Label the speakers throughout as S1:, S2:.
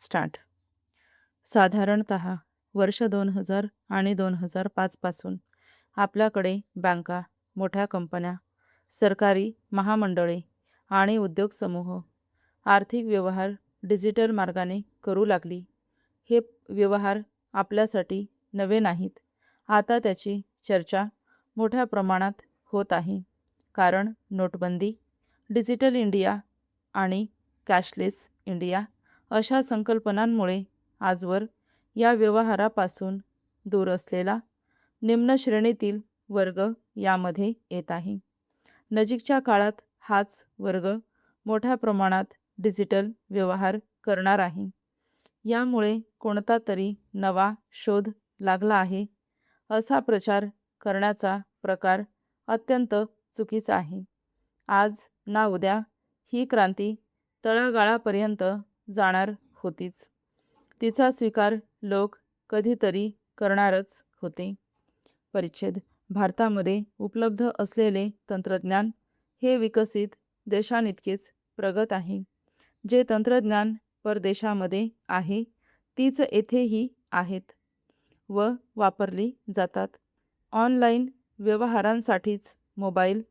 S1: Start. साधारणतः वर्ष 2000 आणि 2005 पासून आपल्याकडे बँका, मोठ्या कंपन्या, सरकारी महामंडळे आणि उद्योग समूह आर्थिक व्यवहार डिजिटल मार्गाने करू लागली. हे व्यवहार आपल्यासाठी नवे नाहीत. आता त्याची चर्चा मोठ्या प्रमाणात होत आहे. कारण नोटबंदी, डिजिटल इंडिया आणि कॅशलेस इंडिया अशा संकल्पनांमुळे आजवर या व्यवहारापासून दूर असलेला निम्न श्रेणीतील वर्ग यामध्ये येत आहे. नजीकच्या काळात हाच वर्ग मोठ्या प्रमाणात डिजिटल व्यवहार करणार आहे. यामुळे कोणता तरी नवा शोध लागला आहे असा प्रचार करण्याचा प्रकार अत्यंत चुकीचा आहे. आज ना उद्या ही क्रांती तळागाळापर्यंत जाणार होतीच. तिचा स्वीकार लोक कधीतरी करणारच होते. परिच्छेद. भारतामध्ये उपलब्ध असलेले तंत्रज्ञान हे विकसित देशांइतकेच प्रगत आहे. जे तंत्रज्ञान परदेशामध्ये आहे तीच येथेही आहेत व वापरली जातात. ऑनलाईन व्यवहारांसाठीच मोबाईल,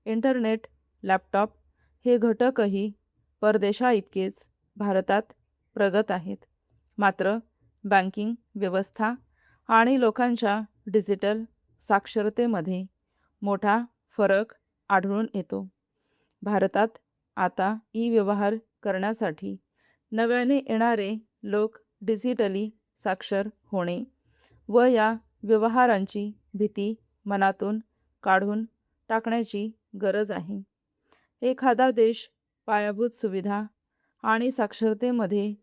S1: इंटरनेट, लॅपटॉप हे घटकही परदेशाइतकेच भारतात प्रगत आहेत. मात्र बँकिंग व्यवस्था आणि लोकांच्या डिजिटल साक्षरतेमध्ये मोठा फरक आढळून येतो. भारतात आता ई-व्यवहार करण्यासाठी नव्याने येणारे लोक डिजिटली साक्षर होणे व या व्यवहारांची भीती मनातून काढून टाकण्याची गरज आहे. एखादा देश पायाभूत सुविधा आणि साक्षरतेमध्ये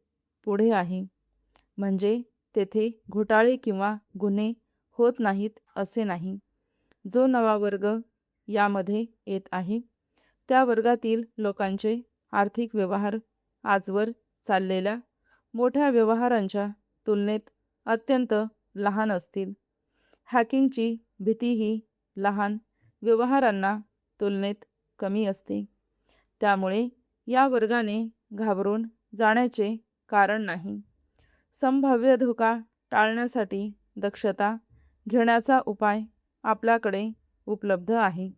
S1: पुढे आहे म्हणजे तेथे घोटाळे किंवा गुन्हे होत नाहीत असे नाही. जो नवा वर्ग यामध्ये येत आहे त्या वर्गातील लोकांचे आर्थिक व्यवहार आजवर चाललेल्या मोठ्या व्यवहारांच्या तुलनेत अत्यंत लहान असतील. हॅकिंगची भीतीही लहान व्यवहारांना तुलनेत कमी असते. त्यामुळे या वर्गाने घाबरून जाण्याचे कारण नाही. संभाव्य धोका टाळण्यासाठी दक्षता घेण्याचा उपाय आपल्याकडे उपलब्ध आहे.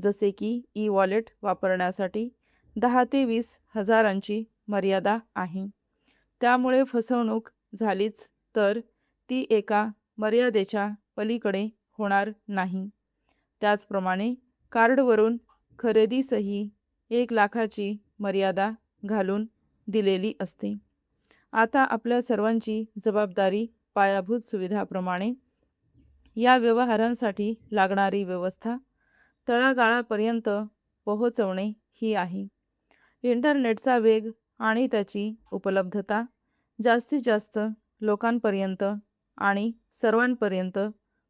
S1: जसे की ई-वॉलेट वापरण्यासाठी 10 ते 20 हजारांची मर्यादा आहे. त्यामुळे फसवणूक झालीच तर ती एका मर्यादेच्या पलीकडे होणार नाही. त्याचप्रमाणे कार्डवरून खरेदीसही 1 लाखाची मर्यादा घालून दिलेली असते. आता आपल्या सर्वांची जबाबदारी पायाभूत सुविधाप्रमाणे या व्यवहारांसाठी लागणारी व्यवस्था तळागाळापर्यंत पोहोचवणे ही आहे. इंटरनेटचा वेग आणि त्याची उपलब्धता जास्तीत जास्त लोकांपर्यंत आणि सर्वांपर्यंत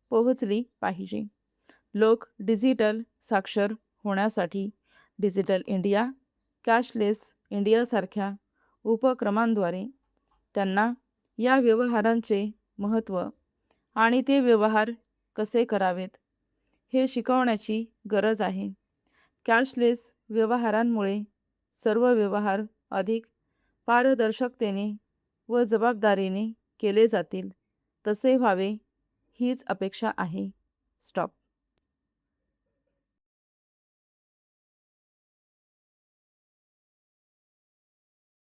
S1: पोहोचली पाहिजे. लोक डिजिटल साक्षर होण्यासाठी डिजिटल इंडिया, कॅशलेस इंडियासारख्या उपक्रमांद्वारे त्यांना या व्यवहारांचे महत्त्व आणि ते व्यवहार कसे करावेत हे शिकवण्याची गरज आहे. कॅशलेस व्यवहारांमुळे सर्व व्यवहार अधिक पारदर्शकतेने व जबाबदारीने केले जातील. तसे व्हावे हीच अपेक्षा आहे. स्टॉप.